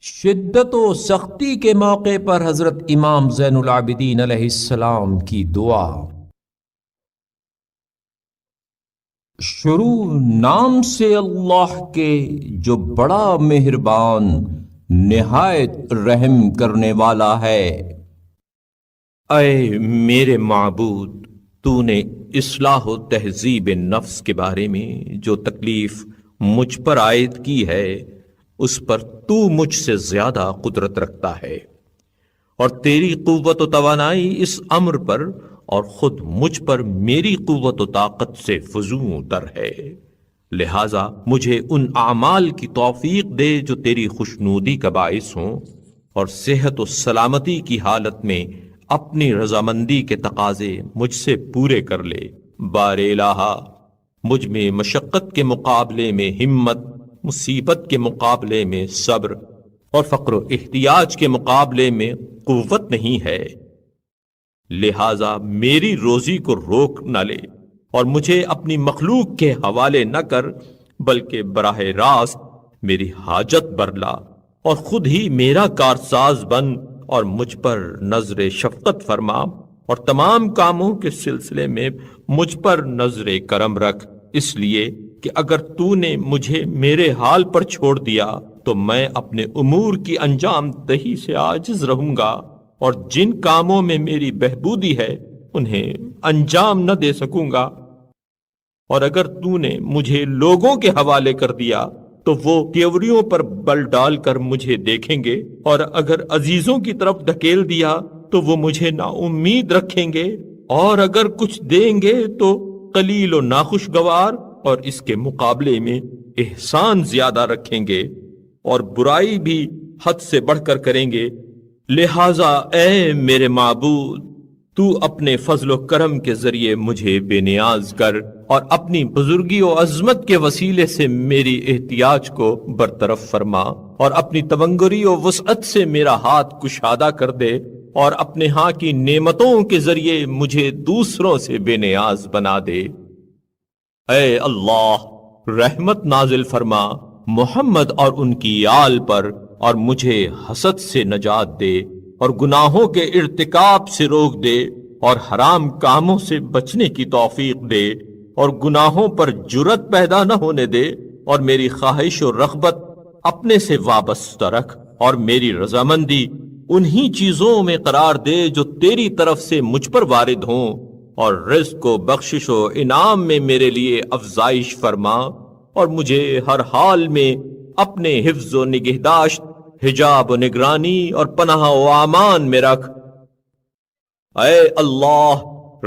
شدت و سختی کے موقع پر حضرت امام زین العابدین علیہ السلام کی دعا۔ شروع نام سے اللہ کے جو بڑا مہربان نہایت رحم کرنے والا ہے۔ اے میرے معبود، تو نے اصلاح و تہذیب نفس کے بارے میں جو تکلیف مجھ پر عائد کی ہے اس پر تو مجھ سے زیادہ قدرت رکھتا ہے، اور تیری قوت و توانائی اس امر پر اور خود مجھ پر میری قوت و طاقت سے فزوں تر ہے، لہذا مجھے ان اعمال کی توفیق دے جو تیری خوشنودی کا باعث ہوں، اور صحت و سلامتی کی حالت میں اپنی رضامندی کے تقاضے مجھ سے پورے کر لے۔ بار الہا، مجھ میں مشقت کے مقابلے میں ہمت، مصیبت کے مقابلے میں صبر اور فقر و احتیاج کے مقابلے میں قوت نہیں ہے، لہذا میری روزی کو روک نہ لے اور مجھے اپنی مخلوق کے حوالے نہ کر، بلکہ براہ راست میری حاجت برلا اور خود ہی میرا کارساز بن، اور مجھ پر نظر شفقت فرما اور تمام کاموں کے سلسلے میں مجھ پر نظر کرم رکھ، اس لیے کہ اگر تو نے مجھے میرے حال پر چھوڑ دیا تو میں اپنے امور کی انجام دہی سے عاجز رہوں گا، اور جن کاموں میں میری بہبودی ہے انہیں انجام نہ دے سکوں گا، اور اگر تو نے مجھے لوگوں کے حوالے کر دیا تو وہ کیوریوں پر بل ڈال کر مجھے دیکھیں گے، اور اگر عزیزوں کی طرف دھکیل دیا تو وہ مجھے نا امید رکھیں گے، اور اگر کچھ دیں گے تو قلیل و ناخوشگوار، اور اس کے مقابلے میں احسان زیادہ رکھیں گے، اور برائی بھی حد سے بڑھ کر کریں گے، لہذا اے میرے معبود، تو اپنے فضل و کرم کے ذریعے مجھے بے نیاز کر، اور اپنی بزرگی و عظمت کے وسیلے سے میری احتیاج کو برطرف فرما، اور اپنی تبنگری و وسعت سے میرا ہاتھ کشادہ کر دے، اور اپنے ہاں کی نعمتوں کے ذریعے مجھے دوسروں سے بے نیاز بنا دے۔ اے اللہ، رحمت نازل فرما محمد اور ان کی آل پر، اور مجھے حسد سے نجات دے، اور گناہوں کے ارتکاب سے روک دے، اور حرام کاموں سے بچنے کی توفیق دے، اور گناہوں پر جرت پیدا نہ ہونے دے، اور میری خواہش و رغبت اپنے سے وابستہ رکھ، اور میری رضامندی انہی چیزوں میں قرار دے جو تیری طرف سے مجھ پر وارد ہوں، اور رزق و بخشش و انعام میں میرے لیے افزائش فرما، اور مجھے ہر حال میں اپنے حفظ و نگہداشت، حجاب و نگرانی اور پناہ و امان میں رکھ۔ اے اللہ،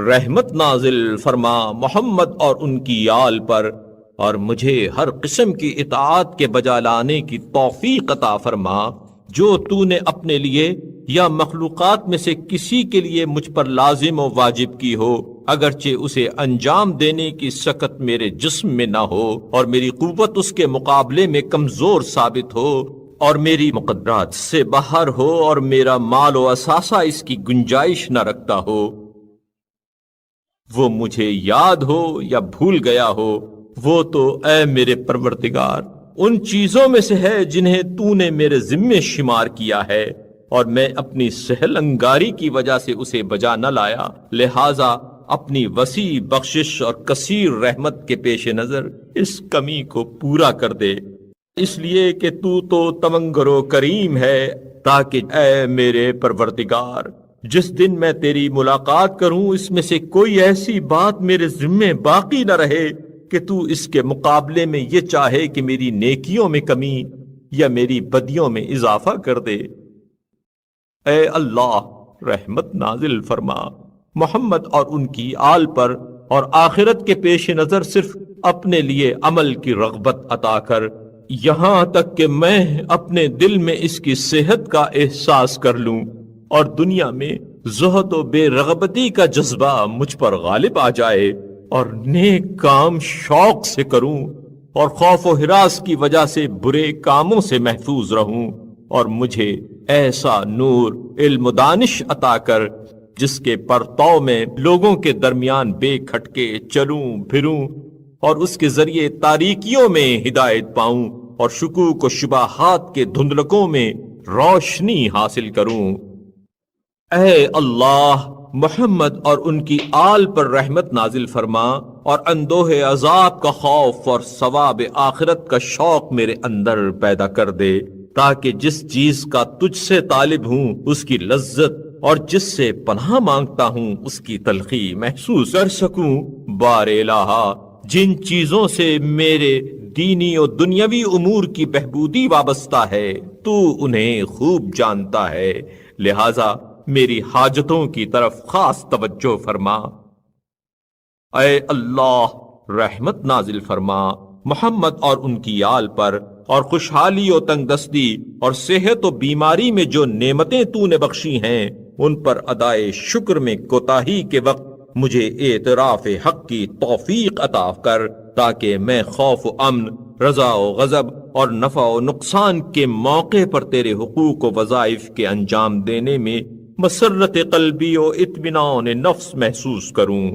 رحمت نازل فرما محمد اور ان کی آل پر، اور مجھے ہر قسم کی اطاعت کے بجا لانے کی توفیق عطا فرما جو تو نے اپنے لیے یا مخلوقات میں سے کسی کے لیے مجھ پر لازم و واجب کی ہو، اگرچہ اسے انجام دینے کی سکت میرے جسم میں نہ ہو، اور میری قوت اس کے مقابلے میں کمزور ثابت ہو، اور میری مقدرات سے باہر ہو، اور میرا مال و اثاثہ اس کی گنجائش نہ رکھتا ہو، وہ مجھے یاد ہو یا بھول گیا ہو، وہ تو اے میرے پروردگار ان چیزوں میں سے ہے جنہیں تو نے میرے ذمے شمار کیا ہے، اور میں اپنی سہل انگاری کی وجہ سے اسے بجا نہ لایا، لہذا اپنی وسیع بخشش اور کثیر رحمت کے پیش نظر اس کمی کو پورا کر دے، اس لیے کہ تو تمنگر و کریم ہے، تاکہ اے میرے پروردگار جس دن میں تیری ملاقات کروں اس میں سے کوئی ایسی بات میرے ذمے باقی نہ رہے کہ تو اس کے مقابلے میں یہ چاہے کہ میری نیکیوں میں کمی یا میری بدیوں میں اضافہ کر دے۔ اے اللہ، رحمت نازل فرما محمد اور ان کی آل پر، اور آخرت کے پیش نظر صرف اپنے لیے عمل کی رغبت عطا کر، یہاں تک کہ میں اپنے دل میں اس کی صحت کا احساس کر لوں، اور دنیا میں زہد و بے رغبتی کا جذبہ مجھ پر غالب آ جائے، اور نیک کام شوق سے کروں، اور خوف و ہراس کی وجہ سے برے کاموں سے محفوظ رہوں، اور مجھے ایسا نور علم و دانش عطا کر جس کے پرتو میں لوگوں کے درمیان بے کھٹکے چلوں پھروں، اور اس کے ذریعے تاریکیوں میں ہدایت پاؤں، اور شکوک و شبہات کے دھندلکوں میں روشنی حاصل کروں۔ اے اللہ، محمد اور ان کی آل پر رحمت نازل فرما اور اندوہ عذاب کا خوف اور ثواب آخرت کا شوق میرے اندر پیدا کر دے، تاکہ جس چیز کا تجھ سے طالب ہوں اس کی لذت اور جس سے پناہ مانگتا ہوں اس کی تلخی محسوس کر سکوں۔ بار الہا، جن چیزوں سے میرے دینی و دنیاوی امور کی بہبودی وابستہ ہے تو انہیں خوب جانتا ہے، لہذا میری حاجتوں کی طرف خاص توجہ فرما۔ اے اللہ، رحمت نازل فرما محمد اور ان کی آل پر، اور خوشحالی و تنگ دستی اور صحت و بیماری میں جو نعمتیں تو نے بخشی ہیں ان پر ادائے شکر میں کوتاہی کے وقت مجھے اعتراف حق کی توفیق عطا کر، تاکہ میں خوف و امن، رضا و غضب اور نفع و نقصان کے موقع پر تیرے حقوق و وظائف کے انجام دینے میں مسرت قلبی و اطمینان نفس محسوس کروں۔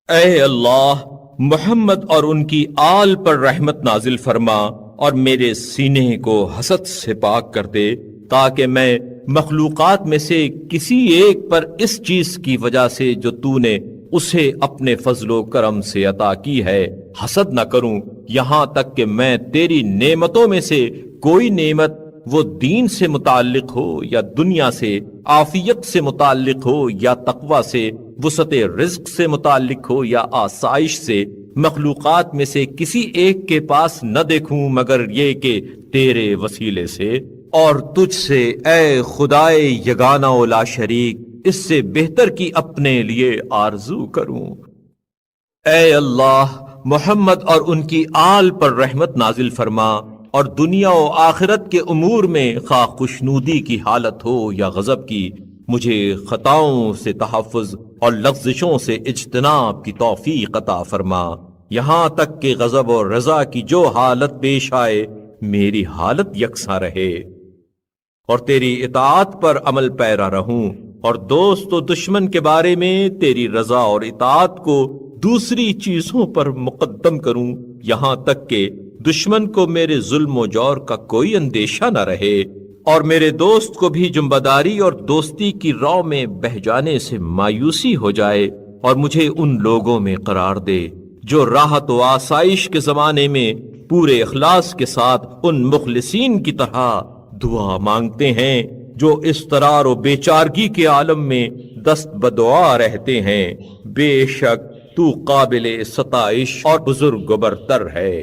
اے اللہ، محمد اور ان کی آل پر رحمت نازل فرما اور میرے سینے کو حسد سے پاک کر دے، تاکہ میں مخلوقات میں سے کسی ایک پر اس چیز کی وجہ سے جو تو نے اسے اپنے فضل و کرم سے عطا کی ہے حسد نہ کروں، یہاں تک کہ میں تیری نعمتوں میں سے کوئی نعمت، وہ دین سے متعلق ہو یا دنیا سے، عافیت سے متعلق ہو یا تقوی سے، وسعت رزق سے متعلق ہو یا آسائش سے، مخلوقات میں سے کسی ایک کے پاس نہ دیکھوں مگر یہ کہ تیرے وسیلے سے، اور تجھ سے اے خدائے یگانہ و لا شریک اس سے بہتر کی اپنے لیے آرزو کروں۔ اے اللہ، محمد اور ان کی آل پر رحمت نازل فرما اور دنیا و آخرت کے امور میں خواہ خوشنودی کی حالت ہو یا غضب کی، مجھے خطاؤں سے تحفظ اور لغزشوں سے اجتناب کی توفیق عطا فرما، یہاں تک کہ غضب اور رضا کی جو حالت پیش آئے میری حالت یکساں رہے، اور تیری اطاعت پر عمل پیرا رہوں، اور دوست و دشمن کے بارے میں تیری رضا اور اطاعت کو دوسری چیزوں پر مقدم کروں، یہاں تک کہ دشمن کو میرے ظلم و جور کا کوئی اندیشہ نہ رہے، اور میرے دوست کو بھی جنبداری اور دوستی کی راہ میں بہہ جانے سے مایوسی ہو جائے، اور مجھے ان لوگوں میں قرار دے جو راحت و آسائش کے زمانے میں پورے اخلاص کے ساتھ ان مخلصین کی طرح دعا مانگتے ہیں جو اضطرار و بیچارگی کے عالم میں دست بدعا رہتے ہیں۔ بے شک تو قابل ستائش اور بزرگ و برتر ہے۔